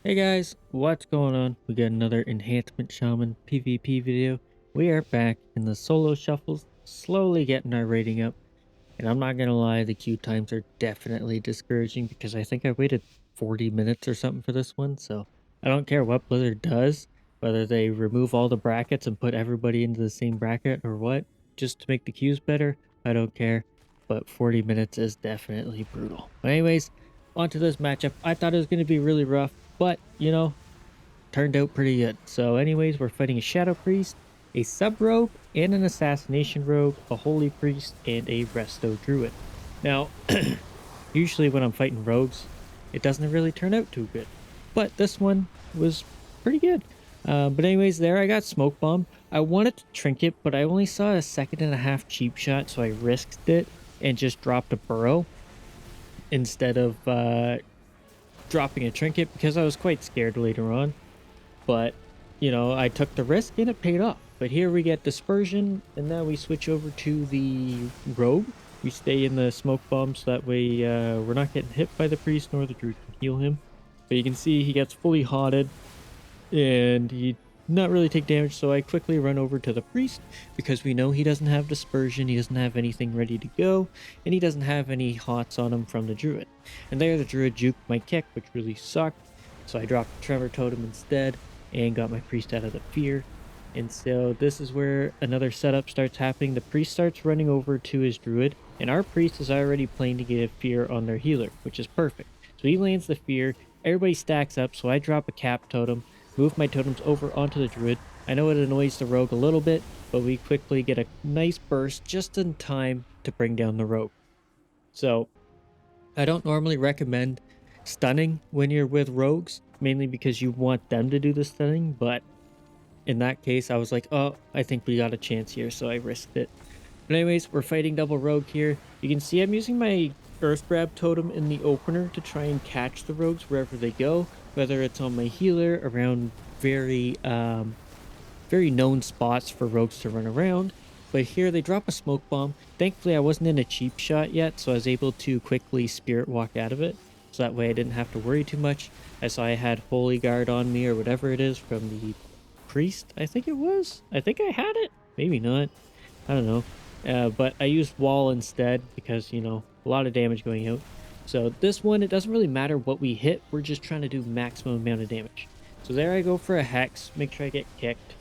Hey guys, what's going on? We got another Enhancement Shaman PvP video. We are back in the solo shuffles, slowly getting our rating up. And I'm not gonna lie, the queue times are definitely discouraging because I think I waited 40 minutes or something for this one. So I don't care what Blizzard does, whether they remove all the brackets and put everybody into the same bracket or what, just to make the queues better. I don't care. But 40 minutes is definitely brutal. But anyways, on to this matchup. I thought it was gonna be really rough, but turned out pretty good. So anyways, we're fighting a Shadow Priest, a Sub Rogue, and an Assassination Rogue, a Holy Priest, and a Resto Druid. Now, usually when I'm fighting rogues, it doesn't really turn out too good. But this one was pretty good. But anyways, there I got Smoke Bomb. I wanted to Trinket, but I only saw a second and a half cheap shot, so I risked it and just dropped a Burrow instead of dropping a Trinket because I was quite scared later on. But, I took the risk and it paid off. But here we get Dispersion, and now we switch over to the Rogue. We stay in the Smoke Bomb so that way we're not getting hit by the Priest nor the Druid can heal him. But you can see he gets fully hotted and he not really take damage, so I quickly run over to the Priest because we know he doesn't have Dispersion, he doesn't have anything ready to go, and he doesn't have any hots on him from the Druid. And there the Druid juked my kick, which really sucked, so I dropped the Tremor Totem instead and got my Priest out of the fear. And so this is where another setup starts happening. The Priest starts running over to his Druid, and our Priest is already playing to get a fear on their healer, which is perfect. So he lands the fear, everybody stacks up, so I drop a Cap Totem, move my totems over onto the Druid. I know it annoys the Rogue a little bit, but we quickly get a nice burst just in time to bring down the Rogue. So I don't normally recommend stunning when you're with rogues, mainly because you want them to do the stunning, but in that case, I was like, oh, I think we got a chance here, so I risked it. But anyways, we're fighting double rogue here. You can see I'm using my Earth Grab totem in the opener to try and catch the rogues wherever they go, whether it's on my healer, around very known spots for rogues to run around. But here they drop a smoke bomb. Thankfully, I wasn't in a cheap shot yet, so I was able to quickly spirit walk out of it. So that way I didn't have to worry too much. I saw I had Holy Guard on me or whatever it is from the priest, I think it was. I think I had it. Maybe not. I don't know. But I used wall instead because, a lot of damage going out. So this one, it doesn't really matter what we hit. We're just trying to do maximum amount of damage. So there I go for a hex. Make sure I get kicked.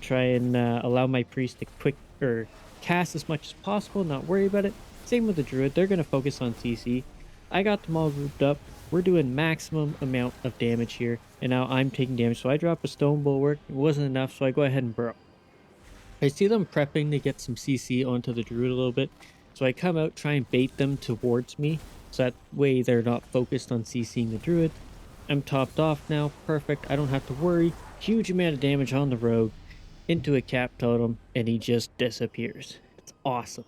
Try and allow my priest to quick or cast as much as possible. Not worry about it. Same with the druid. They're going to focus on CC. I got them all grouped up. We're doing maximum amount of damage here, and now I'm taking damage. So I drop a stone bulwark. It wasn't enough, so I go ahead and burrow. I see them prepping to get some CC onto the druid a little bit, so I come out, try and bait them towards me, so that way they're not focused on CCing the druid. I'm topped off now, perfect, I don't have to worry. Huge amount of damage on the rogue, into a cap totem, and he just disappears. It's awesome.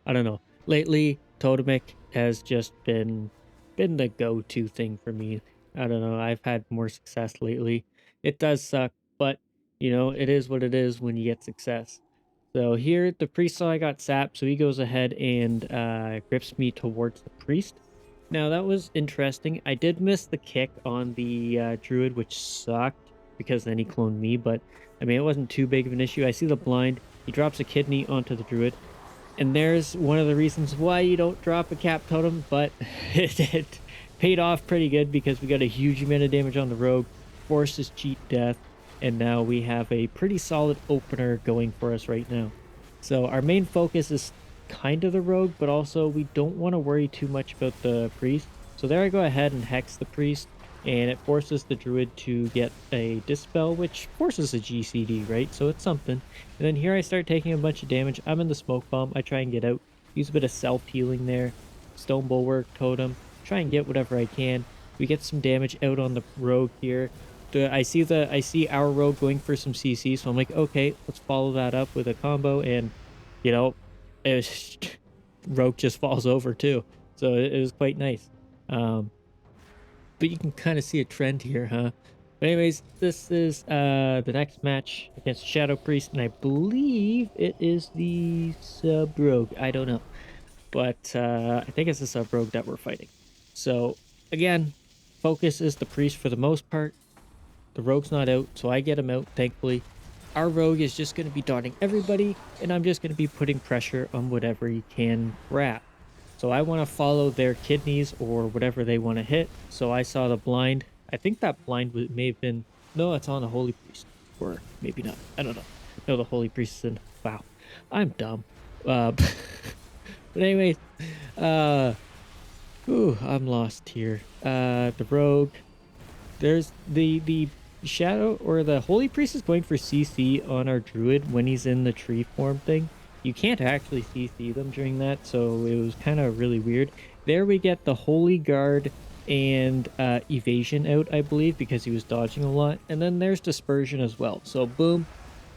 I don't know. Lately, Totemic has just been the go-to thing for me. I don't know. I've had more success lately. It does suck, but it is what it is when you get success. So here, the priest saw I got sapped, so he goes ahead and grips me towards the priest. Now that was interesting. I did miss the kick on the druid, which sucked because then he cloned me. But I mean, it wasn't too big of an issue. I see the blind. He drops a kidney onto the druid. And there's one of the reasons why you don't drop a cap totem, but it paid off pretty good because we got a huge amount of damage on the rogue, forced his cheat death, and now we have a pretty solid opener going for us right now. So our main focus is kind of the rogue, but also we don't want to worry too much about the priest. So there I go ahead and hex the priest, and it forces the druid to get a dispel, which forces a GCD, right? So it's something. And then here I start taking a bunch of damage. I'm in the smoke bomb. I try and get out. Use a bit of self-healing there. Stone bulwark, totem. Try and get whatever I can. We get some damage out on the rogue here. I see our rogue going for some CC, so I'm like, okay, let's follow that up with a combo, and it was, rogue just falls over too. So it was quite nice. But you can kind of see a trend here, huh? But anyways, this is the next match against Shadow Priest, and I believe it is the Sub Rogue. I don't know, but I think it's the Sub Rogue that we're fighting. So again, focus is the priest for the most part. The rogue's not out, so I get him out, thankfully. Our rogue is just going to be dotting everybody, and I'm just going to be putting pressure on whatever he can grab. So I want to follow their kidneys or whatever they want to hit. So I saw the blind. I think that blind may have been... No, it's on the Holy Priest. Or maybe not. I don't know. No, the Holy Priest is in... Wow. I'm dumb. But anyways, I'm lost here. The rogue. There's the shadow, or the Holy Priest is going for CC on our druid when he's in the tree form thing. You can't actually CC them during that, so it was kind of really weird. There we get the Holy Guard and evasion out, I believe, because he was dodging a lot. And then there's dispersion as well. So boom,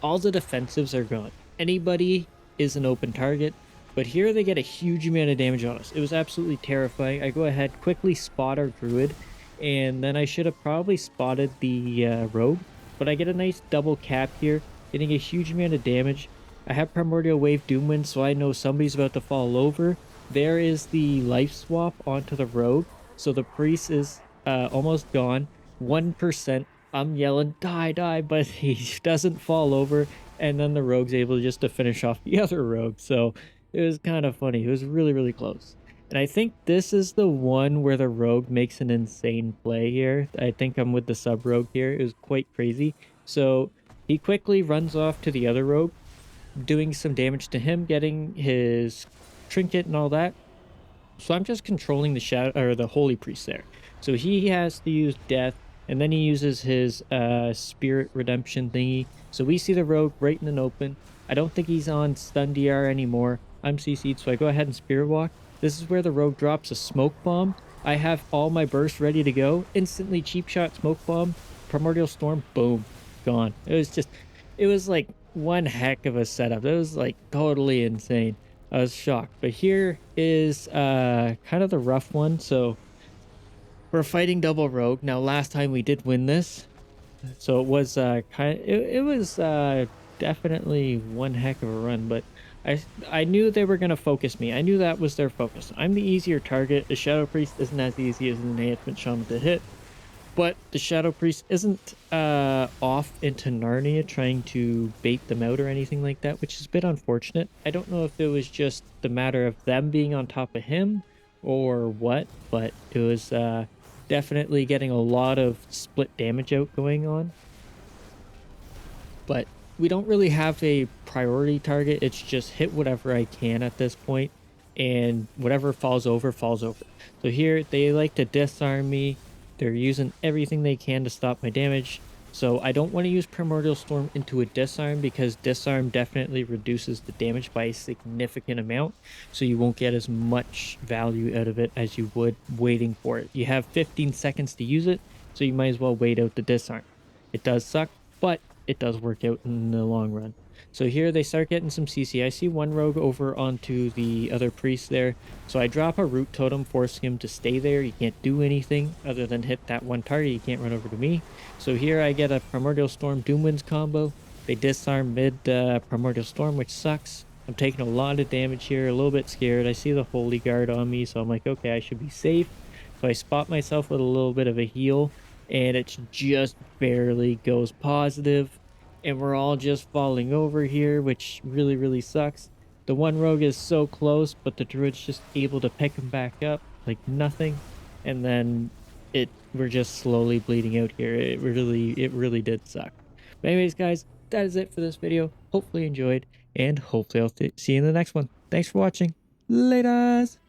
all the defensives are gone. Anybody is an open target. But here they get a huge amount of damage on us. It was absolutely terrifying. I go ahead, quickly spot our druid, and then I should have probably spotted the rogue, but I get a nice double cap here, getting a huge amount of damage. I have Primordial Wave Doomwind, so I know somebody's about to fall over. There is the life swap onto the rogue, so the priest is almost gone. 1%. I'm yelling, die, die, but he doesn't fall over, and then the rogue's able just to finish off the other rogue, so it was kind of funny. It was really, really close. And I think this is the one where the rogue makes an insane play here. I think I'm with the sub rogue here. It was quite crazy. So he quickly runs off to the other rogue, doing some damage to him, getting his trinket and all that. So I'm just controlling the shadow, or the Holy Priest there. So he has to use death, and then he uses his spirit redemption thingy. So we see the rogue right in an open. I don't think he's on stun DR anymore. I'm CC'd, so I go ahead and spirit walk. This is where the rogue drops a smoke bomb. I have all my bursts ready to go. Instantly cheap shot smoke bomb, primordial storm, boom, gone. It was like one heck of a setup. It was like totally insane. I was shocked. But here is kind of the rough one. So we're fighting double rogue. Now last time we did win this. So it was it was definitely one heck of a run, but I knew they were going to focus me. I knew that was their focus. I'm the easier target. The Shadow Priest isn't as easy as an Enhancement Shaman to hit, but the Shadow Priest isn't off into Narnia trying to bait them out or anything like that, which is a bit unfortunate. I don't know if it was just the matter of them being on top of him or what, but it was definitely getting a lot of split damage out going on. But we don't really have a priority target. It's just hit whatever I can at this point, and whatever falls over, falls over. So here they like to disarm me. They're using everything they can to stop my damage. So I don't want to use Primordial Storm into a disarm, because disarm definitely reduces the damage by a significant amount. So you won't get as much value out of it as you would waiting for it. You have 15 seconds to use it, so you might as well wait out the disarm. It does suck, but it does work out in the long run. So here they start getting some CC. I see one rogue over onto the other priest there. So I drop a root totem, forcing him to stay there. He can't do anything other than hit that one target. He can't run over to me. So here I get a Primordial Storm Doomwinds combo. They disarm mid Primordial Storm, which sucks. I'm taking a lot of damage here, a little bit scared. I see the Holy Guard on me, so I'm like, okay, I should be safe. So I spot myself with a little bit of a heal, and it just barely goes positive, and we're all just falling over here, which really, really sucks. The one rogue is so close, but the druid's just able to pick him back up like nothing, and then we're just slowly bleeding out here. It really did suck. But anyways, guys, that is it for this video. Hopefully you enjoyed, and hopefully I'll see you in the next one. Thanks for watching. Laters!